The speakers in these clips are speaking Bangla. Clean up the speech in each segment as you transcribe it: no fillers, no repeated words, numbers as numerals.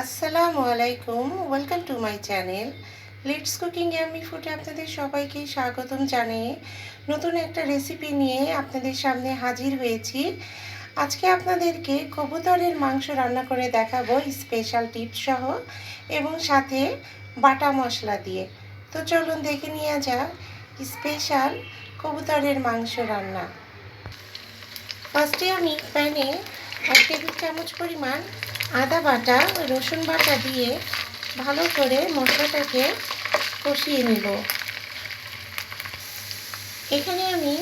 আসসালামু আলাইকুম, welcome to my channel let's cooking yummy ফুডে আপনাদের সবাইকে স্বাগতম জানিয়ে নতুন একটা রেসিপি নিয়ে আপনাদের সামনে হাজির হয়েছি। আজকে আপনাদেরকে কবুতরের মাংস রান্না করে দেখাবো স্পেশাল টিপস সহ এবং সাথে বাটা মশলা দিয়ে। তো চলুন দেখে নিয়ে যাক স্পেশাল কবুতরের মাংস রান্না। ফার্স্টে আমি প্যানে 1 টেবিল চামচ পরিমাণ আদা বাটা রসুন বাটা দিয়ে ভালো করে মশলাটাকে কষিয়ে নেব। এখানে আমি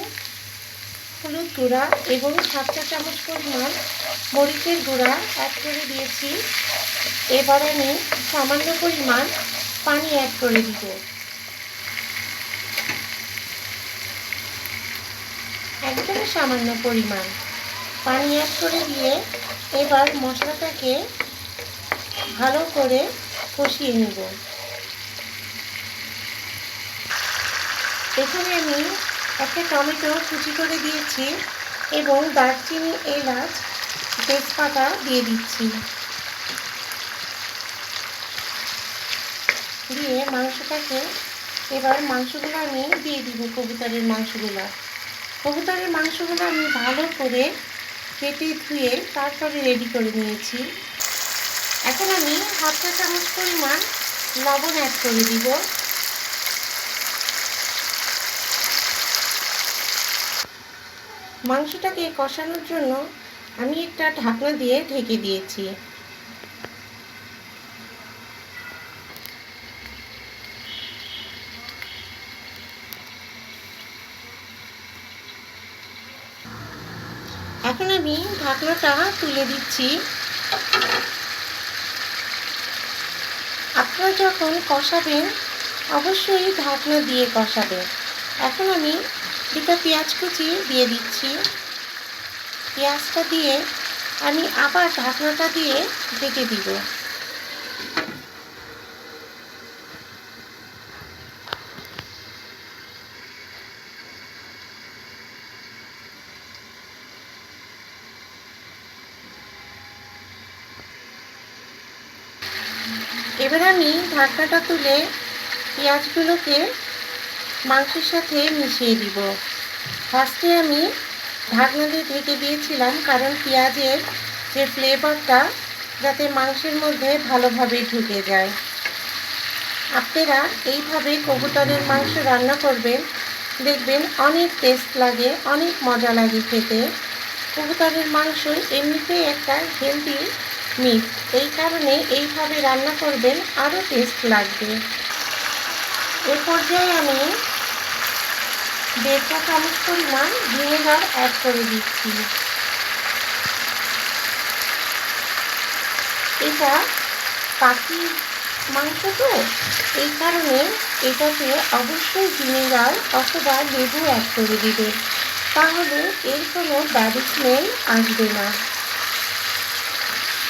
হলুদ গুঁড়া এবং 1/2 চা চামচ পরিমাণ মরিচের গুঁড়া অ্যাড করে দিয়েছি। এবার আমি সামান্য পরিমাণ পানি অ্যাড করে দিব। একদম সামান্য পরিমাণ পানি অ্যাড করে দিয়ে এবার মশলাটাকে ভালো করে কষিয়ে নেব। এখানে আমি একটা টমেটো কুচি করে দিয়েছি এবং দারচিনি, এলাচ, তেজপাতা দিয়ে দিচ্ছি। দিয়ে মাংসটাকে এবার মাংসগুলো আমি দিয়ে দিব। কবুতরের মাংসগুলো আমি ভালো করে কেটে ধুয়ে তারপরে রেডি করে নিয়েছি। এখন আমি 1/2 চা চামচ পরিমাণ লবণ অ্যাড করে দিব। মাংসটাকে কষানোর জন্য আমি একটা ঢাকনা দিয়ে ঢেকে দিয়েছি। এখন আমি ঢাকনাটা তুলে দিচ্ছি। আপনারা যখন কষাবেন অবশ্যই ঢাকনা দিয়ে কষাবেন। এখন আমি দুটো পেঁয়াজ কুচি দিয়ে দিচ্ছি। পেঁয়াজটা দিয়ে আমি আবার ঢাকনাটা দিয়ে ঢেকে দিব। এবার আমি ঢাকনাটা তুলে পেঁয়াজগুলোকে মাংসের সাথে মিশিয়ে দিব। ফার্স্টে আমি ঢাকনা দিয়ে ঢেকে দিয়েছিলাম কারণ পেঁয়াজের যে ফ্লেভারটা যাতে মাংসের মধ্যে ভালোভাবে ঢুকে যায়। আপনারা এইভাবে কবুতরের মাংস রান্না করবেন, দেখবেন অনেক টেস্ট লাগে, অনেক মজা লাগে খেতে। কবুতরের মাংস এমনিতেই একটা হেলদি মিট, এই কারণে এইভাবে রান্না করবেন, আরও টেস্ট লাগবে। এ পর্যায়ে আমি 1.5 চা চামচ পরিমাণ ভিনেগার অ্যাড করে দিচ্ছি। এটা পাখি মাংস তো, এই কারণে এটাতে অবশ্যই ভিনেগার অথবা লেবু অ্যাড করে দিবেন, তাহলে এর কোনো ব্যাড স্মেল আসবে না।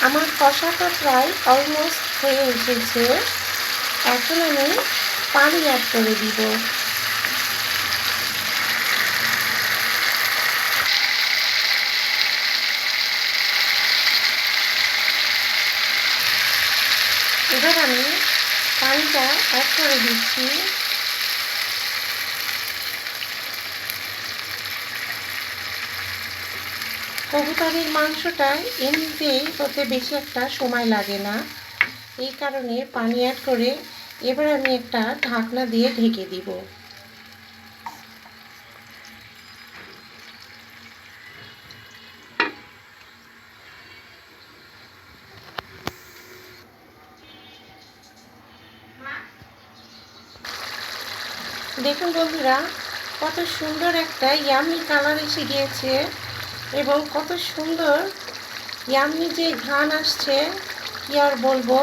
আমার কষাটা প্রায় অলমোস্ট হয়ে এসেছে। এখন আমি পানি অ্যাড করে দিব। এবার আমি পানিটা অ্যাড করে দিচ্ছি। কবুতরের মাংসটা এমনিতেই হতে বেশি একটা সময় লাগে না, এই কারণে পানি অ্যাড করে এবার আমি একটা ঢাকনা দিয়ে ঢেকে দিব। দেখুন বন্ধুরা, কত সুন্দর একটা ইয়াম্মি কালার এসে গিয়েছে এবং কত সুন্দর ইয়াম্মি যে ঘ্রাণ আসছে, কি আর বলবো।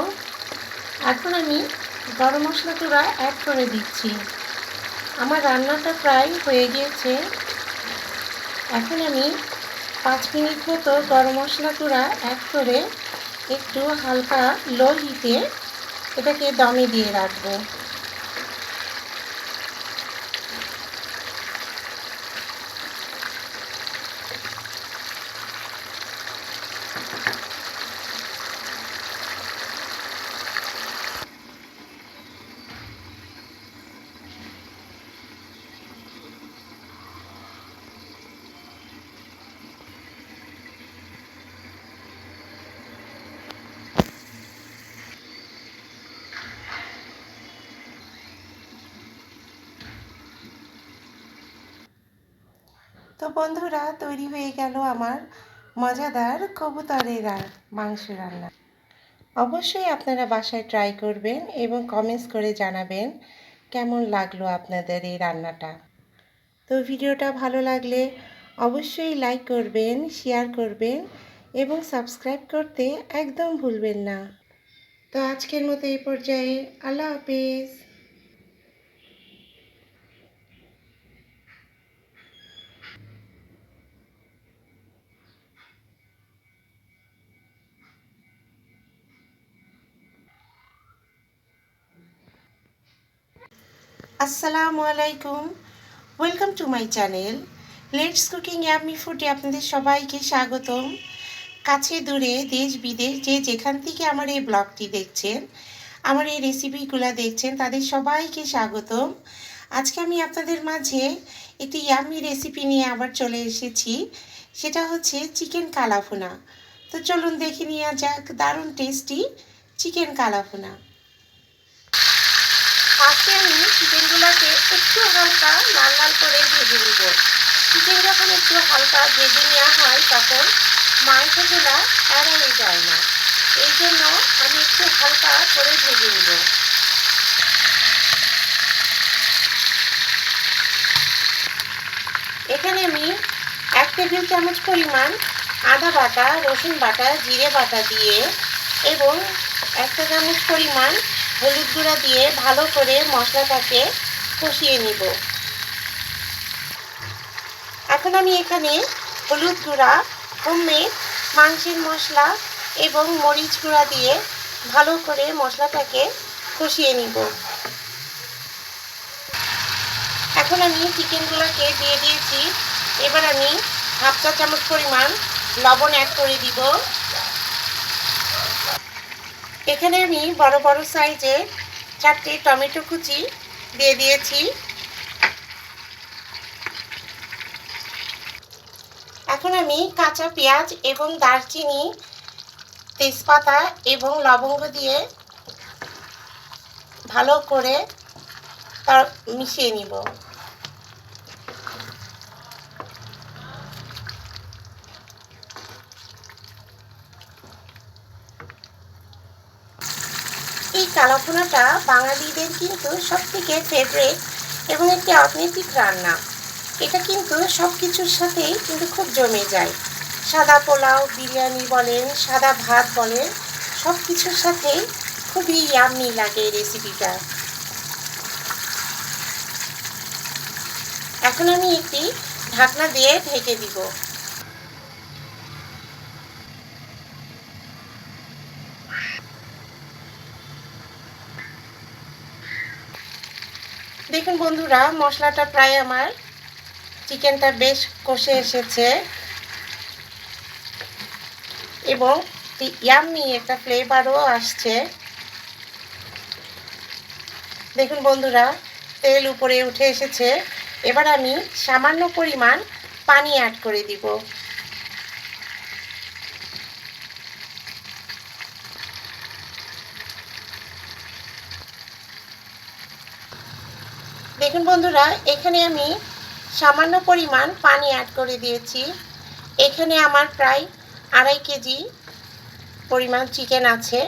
এখন আমি গরম মশলা গুঁড়া অ্যাড করে দিচ্ছি। আমার রান্নাটা প্রায় হয়ে গিয়েছে। এখন আমি 5 মিনিট মতো গরম মশলা গুঁড়া অ্যাড করে একটু হালকা লো হিটে এটাকে দমে দিয়ে রাখবো। তো বন্ধুরা, তৈরি হয়ে গেল আমার মজাদার কবুতরের মাংস রান্না। অবশ্যই আপনারা বাসায় ট্রাই করবেন এবং কমেন্টস করে জানাবেন কেমন লাগলো আপনাদের এই রান্নাটা। তো ভিডিওটা ভালো লাগলে অবশ্যই লাইক করবেন, শেয়ার করবেন এবং সাবস্ক্রাইব করতে একদম ভুলবেন না। তো আজকের মতো এই পর্যায়ে আল্লাহ হাফেজ। আসসালামু আলাইকুম, welcome to my channel let's cooking yummy ফুডে আপনাদের সবাইকে স্বাগতম। কাছে দূরে দেশ বিদেশ যে যেখান থেকে আমার এই ব্লগটি দেখছেন, আমার এই রেসিপিগুলো দেখছেন, তাদের সবাইকে স্বাগতম। আজকে আমি আপনাদের মাঝে একটি ইয়াম্মি রেসিপি নিয়ে আবার চলে এসেছি। সেটা হচ্ছে চিকেন কালাভুনা। তো চলুন দেখে নেওয়া যাক দারুণ টেস্টি চিকেন কালাভুনা। ফার্স্টে আমি চিকেনগুলোকে একটু হালকা লাল লাল করে ভেজে নেব। চিকেন যখন একটু হালকা ভেজে নেওয়া হয় তখন মাংসগুলো এড়ানো যায় না, এই জন্য আমি একটু হালকা করে ভেজে নেব। এখানে আমি 1 টেবিল চামচ পরিমাণ আদা বাটা, রসুন বাটা, জিরে বাটা দিয়ে এবং 1 চামচ পরিমাণ হলুদ গুঁড়া দিয়ে ভালো করে মশলাটাকে কষিয়ে নিব। এখন আমি এখানে হলুদ গুঁড়া, হোমমেড মাংসের মশলা এবং মরিচ গুঁড়া দিয়ে ভালো করে মশলাটাকে কষিয়ে নিব। এখন আমি চিকেনগুলোকে দিয়ে দিয়েছি। এবার আমি 1/2 চা চামচ পরিমাণ লবণ অ্যাড করে দিব। এখানে আমি বড় বড় সাইজে 4টে টমেটো কুচি দিয়ে দিয়েছি। এখন আমি কাঁচা পেঁয়াজ এবং দারচিনি, তেজপাতা এবং লবঙ্গ দিয়ে ভালো করে মিশিয়ে নিব। এই কালাভুনাটা বাঙালিদের কিন্তু সবথেকে ফেভারিট এবং একটি অথেন্টিক রান্না। এটা কিন্তু সব কিছুর সাথেই কিন্তু খুব জমে যায়। সাদা পোলাও, বিরিয়ানি বলেন, সাদা ভাত বলেন, সব কিছুর সাথেই খুবই ইয়াম্মি লাগে এই রেসিপিটা। এখন আমি একটি ঢাকনা দিয়ে ঢেকে দিব। দেখুন বন্ধুরা, মশলাটা প্রায় আমার চিকেনটা বেশ কষে এসেছে এবং ইয়াম্মি একটা ফ্লেভারও আসছে। দেখুন বন্ধুরা, তেল উপরে উঠে এসেছে। এবার আমি সামান্য পরিমাণ পানি অ্যাড করে দিব। দেখুন বন্ধুরা, এখানে আমি সামান্য পরিমাণ পানি অ্যাড করে দিয়েছি। এখানে আমার প্রায় 2.5 কেজি পরিমাণ চিকেন আছে।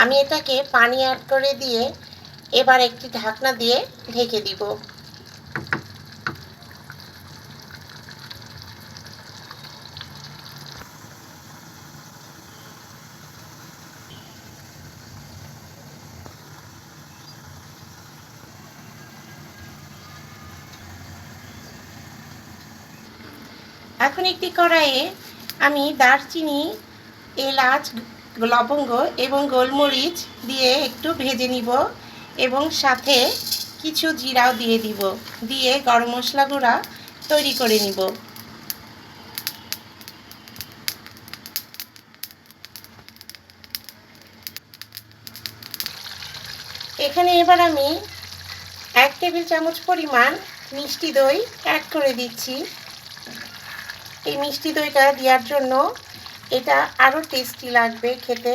আমি এটাকে পানি অ্যাড করে দিয়ে এবার একটি ঢাকনা দিয়ে ঢেকে দিব। এখন একটি কড়াইয়ে আমি দারচিনি, এলাচ, লবঙ্গ এবং গোলমরিচ দিয়ে একটু ভেজে নিব এবং সাথে কিছু জিরাও দিয়ে দিব, দিয়ে গরম মশলা গুঁড়া তৈরি করে নিব। এখানে এবার আমি 1 টেবিল চামচ পরিমাণ মিষ্টি দই অ্যাড করে দিচ্ছি। এই মিষ্টি দইটা দেওয়ার জন্য এটা আরও টেস্টি লাগবে খেতে।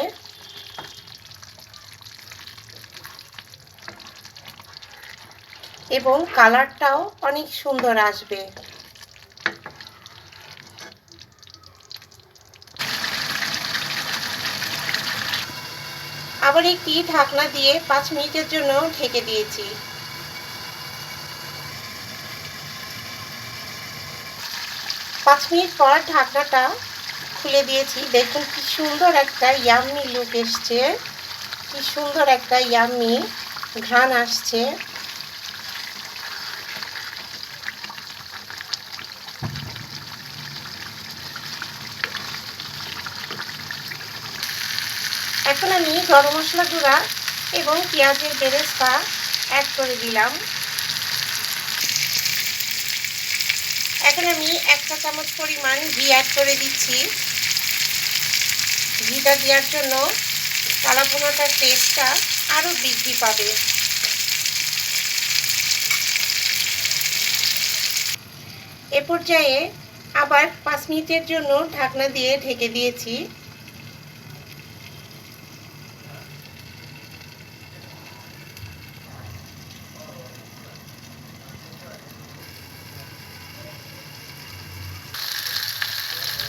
এবং কালারটাও অনেক সুন্দর আসবে। আবার একটি ঢাকনা দিয়ে 5 মিনিটের জন্য ঢেকে দিয়েছি। 5 মিনিট পর ঢাকনাটা খুলে দিয়েছি। দেখুন কি সুন্দর একটা ইয়াম্মি লুক এসছে, কি সুন্দর একটা ইয়াম্মি ঘ্রাণ আসছে। এখন আমি গরম মশলা গুঁড়া এবং পেঁয়াজের বেরেস্তা অ্যাড করে দিলাম। এখন আমি 1 চা চামচ পরিমাণ ঘি অ্যাড করে দিচ্ছি। ঘিটা দেওয়ার জন্য কালা ভুনাটার টেস্টটা আরও বৃদ্ধি পাবে। এ পর্যায়ে আবার 5 মিনিটের জন্য ঢাকনা দিয়ে ঢেকে দিয়েছি।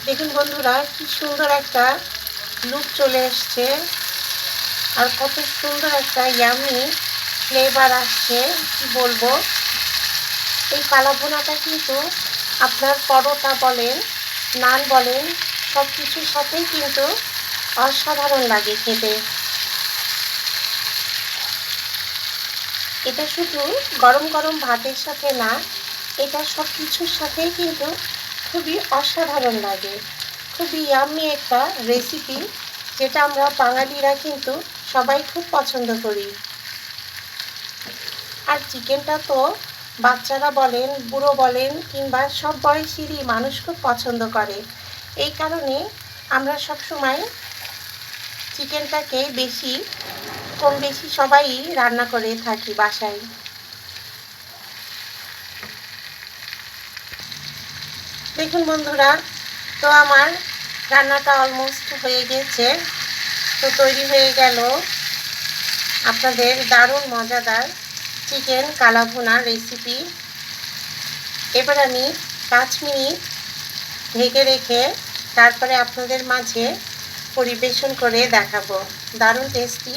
দেখুন বন্ধুরা কি সুন্দর একটা লুক চলে এসছে আর কত সুন্দর একটা ইয়ামি ফ্লেভার আসছে, কি বলবো। এই কালা ভুনাটা কিন্তু আপনার পরোটা বলেন, নান বলেন, সব কিছুর সাথেই কিন্তু অসাধারণ লাগে খেতে। এটা শুধু গরম গরম ভাতের সাথে না, এটা সব কিছুর সাথেই কিন্তু খুবই অসাধারণ লাগে। খুবই ইয়াম্মি একটা রেসিপি, যেটা আমরা বাঙালিরা কিন্তু সবাই খুব পছন্দ করি। আর চিকেনটা তো বাচ্চারা বলেন, বুড়ো বলেন কিংবা সব বয়সেরই মানুষ খুব পছন্দ করে। এই কারণে আমরা সব সময় চিকেনটাকে কম বেশি সবাই রান্না করে থাকি বাসায়। দেখুন বন্ধুরা, তো আমার রান্নাটা অলমোস্ট হয়ে গেছে। তো তৈরি হয়ে গেল আপনাদের দারুণ মজাদার চিকেন কালা ভুনা রেসিপি। এবার আমি 5 মিনিট ঢেকে রেখে তারপরে আপনাদের মাঝে পরিবেশন করে দেখাবো দারুণ টেস্টি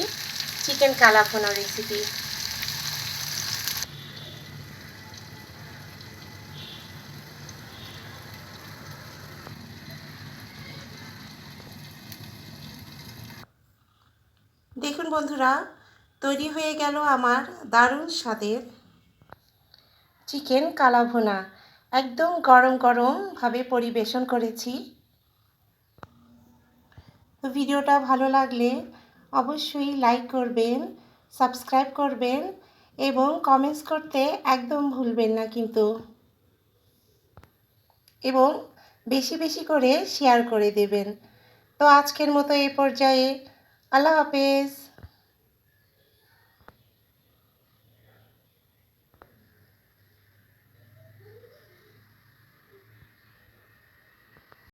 চিকেন কালা ভুনা রেসিপি। দেখুন বন্ধুরা, তৈরি হয়ে গেল আমার দারুণ স্বাদের চিকেন কালা ভুনা। একদম গরম গরমভাবে পরিবেশন করেছি। তো ভিডিওটা ভালো লাগলে অবশ্যই লাইক করবেন, সাবস্ক্রাইব করবেন এবং কমেন্টস করতে একদম ভুলবেন না কিন্তু। এবং বেশি বেশি করে শেয়ার করে দেবেন। তো আজকের মতো এই পর্যায়ে আল্লাহ হাফেজ।